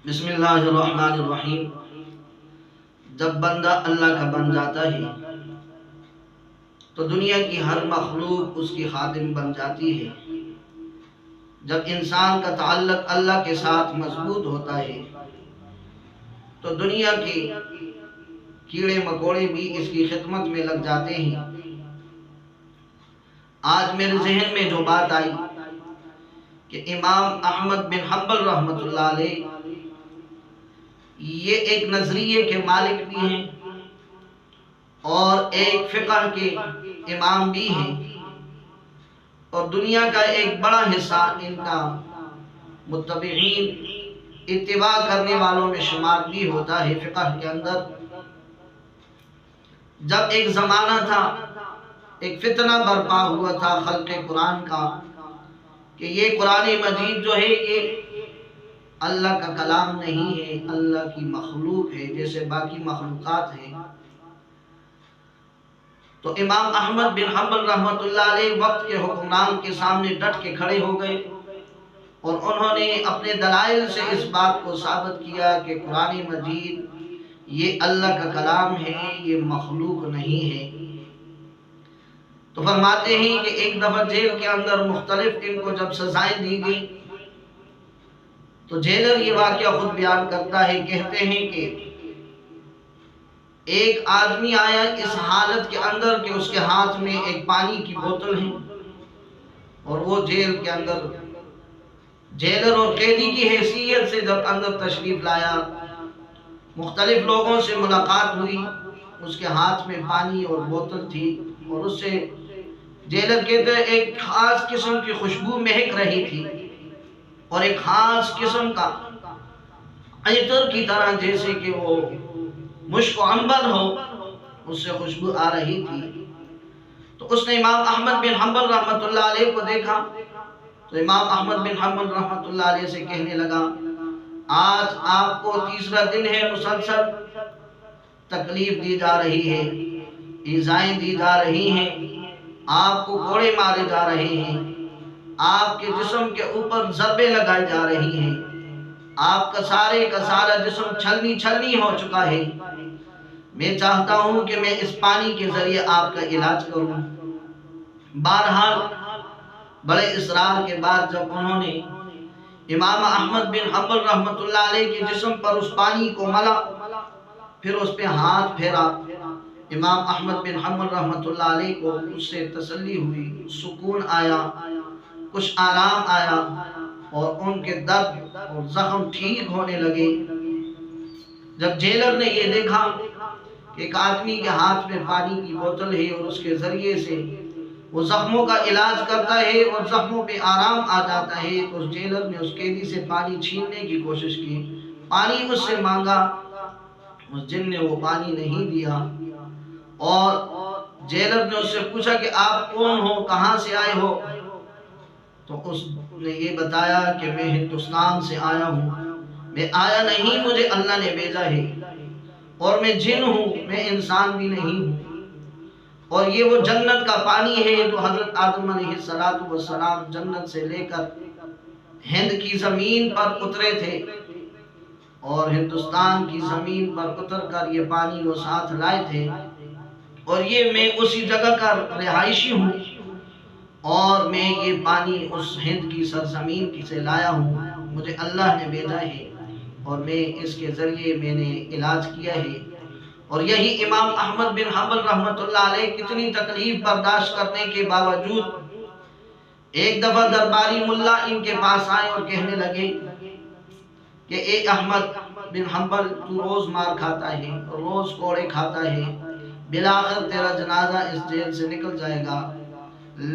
بسم اللہ الرحمن الرحیم۔ جب بندہ اللہ کا بن جاتا ہے تو دنیا کی ہر مخلوق اس کی خادم بن جاتی ہے۔ جب انسان کا تعلق اللہ کے ساتھ مضبوط ہوتا ہے تو دنیا کے کیڑے مکوڑے بھی اس کی خدمت میں لگ جاتے ہیں۔ آج میرے ذہن میں جو بات آئی کہ امام احمد بن حنبل رحمۃ اللہ علیہ یہ ایک نظریے کے مالک بھی ہیں اور ایک فقہ کے امام بھی ہیں، اور دنیا کا ایک بڑا حصہ ان کا متبعین اتباع کرنے والوں میں شمار بھی ہوتا ہے فقہ کے اندر۔ جب ایک زمانہ تھا، ایک فتنہ برپا ہوا تھا خلق قرآن کا کہ یہ قرآن مجید جو ہے یہ اللہ کا کلام نہیں ہے، اللہ کی مخلوق ہے جیسے باقی مخلوقات ہیں، تو امام احمد بن حنبل رحمۃ اللہ علیہ وقت کے حکمران کے سامنے ڈٹ کے کھڑے ہو گئے اور انہوں نے اپنے دلائل سے اس بات کو ثابت کیا کہ قرآن مجید یہ اللہ کا کلام ہے، یہ مخلوق نہیں ہے۔ تو فرماتے ہیں کہ ایک دفعہ جیل کے اندر مختلف ان کو جب سزائیں دی گئی تو جیلر یہ واقعہ خود بیان کرتا ہے، کہتے ہیں کہ ایک آدمی آیا اس حالت کے اندر کہ اس کے ہاتھ میں ایک پانی کی بوتل ہے، اور وہ جیل کے اندر جیلر اور قیدی کی حیثیت سے جب اندر تشریف لایا، مختلف لوگوں سے ملاقات ہوئی، اس کے ہاتھ میں پانی اور بوتل تھی، اور اس سے جیلر کہتے ہیں ایک خاص قسم کی خوشبو مہک رہی تھی، اور ایک خاص قسم کا عطر کی طرح جیسے کہ وہ مشک و عنبر ہو، اس سے خوشبو آ رہی تھی۔ تو اس نے امام احمد بن حنبل رحمۃ اللہ علیہ کو دیکھا تو امام احمد بن حنبل رحمۃ اللہ علیہ سے کہنے لگا، آج آپ کو تیسرا دن ہے مسلسل تکلیف دی جا رہی ہے، ایذائیں دی جا رہی ہیں، آپ کو کوڑے مارے جا رہے ہیں، آپ کے جسم کے اوپر ضربیں لگائی جا رہی ہیں، آپ کا سارا جسم چھلنی ہو چکا ہے، میں چاہتا ہوں کہ میں اس پانی کے ذریعے آپ کا علاج کروں۔ بہرحال بڑے اصرار کے بعد جب انہوں نے امام احمد بن حنبل رحمۃ اللہ علیہ کے جسم پر اس پانی کو ملا، پھر اس پہ ہاتھ پھیرا، امام احمد بن حنبل رحمۃ اللہ علیہ کو اس سے تسلی ہوئی، سکون آیا، کچھ آرام آیا، اور ان کے درد اور زخم ٹھیک ہونے لگے۔ جب جیلر نے یہ دیکھا کہ ایک آدمی کے ہاتھ میں پانی کی بوتل ہے اور اس کے ذریعے سے وہ زخموں کا علاج کرتا ہے اور زخموں پہ آرام آ جاتا ہے، تو اس جیلر نے اس قیدی سے پانی چھیننے کی کوشش کی، پانی اس سے مانگا، اس جن نے وہ پانی نہیں دیا، اور جیلر نے اس سے پوچھا کہ آپ کون ہو، کہاں سے آئے ہو؟ تو اس نے یہ بتایا کہ میں ہندوستان سے آیا ہوں، میں آیا نہیں، مجھے اللہ نے بھیجا ہے، اور میں جن ہوں، میں انسان بھی نہیں ہوں، اور یہ وہ جنت کا پانی ہے جو حضرت آدم علیہ السلام جنت سے لے کر ہند کی زمین پر اترے تھے، اور ہندوستان کی زمین پر اتر کر یہ پانی وہ ساتھ لائے تھے، اور یہ میں اسی جگہ کا رہائشی ہوں، اور میں یہ پانی اس ہند کی سرزمین کی سے لایا ہوں، مجھے اللہ نے بھیجا ہے، اور میں اس کے ذریعے میں نے علاج کیا ہے۔ اور یہی امام احمد بن حنبل رحمۃ اللہ علیہ کتنی تکلیف برداشت کرنے کے باوجود ایک دفعہ درباری ملا ان کے پاس آئے اور کہنے لگے کہ اے احمد بن حنبل، تو روز مار کھاتا ہے، روز کوڑے کھاتا ہے، بالآخر تیرا جنازہ اس جیل سے نکل جائے گا،